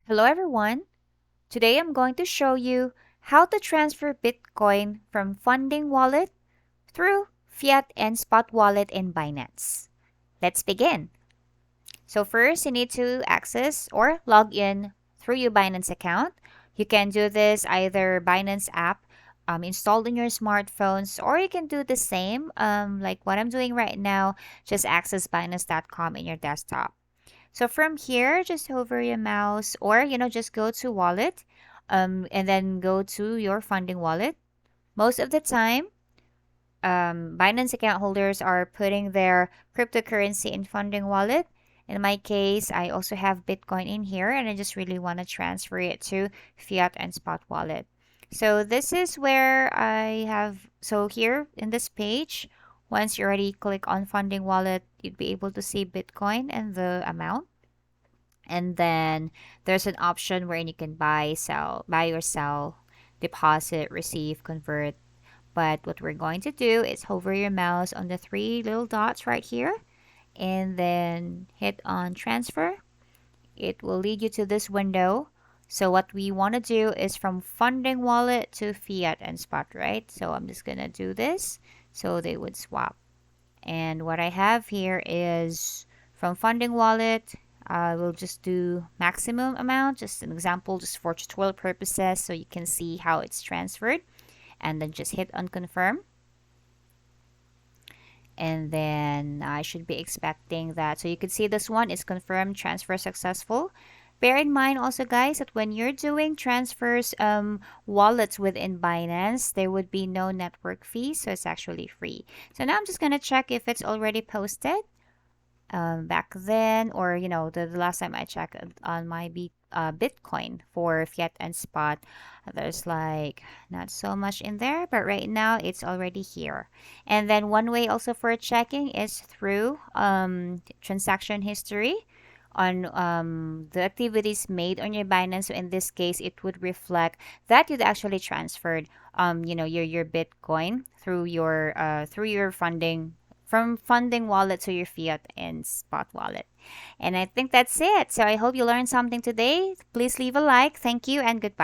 Hello everyone. Today I'm going to show you how to transfer Bitcoin from funding wallet through fiat and spot wallet in Binance. Let's begin. So first you need to access or log in through your Binance account. You can do this either Binance app installed in your smartphones, or you can do the same like what I'm doing right now. Just access binance.com in your desktop. So from here, just hover your mouse or, just go to wallet and then go to your funding wallet. Most of the time, Binance account holders are putting their cryptocurrency in funding wallet. In my case, I also have Bitcoin in here and I just really want to transfer it to fiat and spot wallet. So this is where I have, so here in this page, once you already click on funding wallet, you'd be able to see Bitcoin and the amount. And then there's an option where you can buy or sell, deposit, receive, convert. But what we're going to do is hover your mouse on the three little dots right here and then hit on transfer. It will lead you to this window. So what we want to do is from funding wallet to fiat and spot, right? So I'm just going to do this so they would swap. And what I have here is from funding wallet, I will just do maximum amount, just an example, just for tutorial purposes, so you can see how it's transferred. And then just hit on confirm. And then I should be expecting that. So you can see this one is confirmed, transfer successful. Bear in mind also, guys, that when you're doing transfers, wallets within Binance, there would be no network fee, so it's actually free. So now I'm just gonna check if it's already posted. Back then, or the last time I checked on my Bitcoin for fiat and spot, there's like not so much in there, but right now it's already here. And then one way also for checking is through transaction history on the activities made on your Binance. So in this case, it would reflect that you'd actually transferred your Bitcoin through your funding, from funding wallet to your fiat and spot wallet. And I think that's it. So I hope you learned something today. Please leave a like. Thank you and goodbye.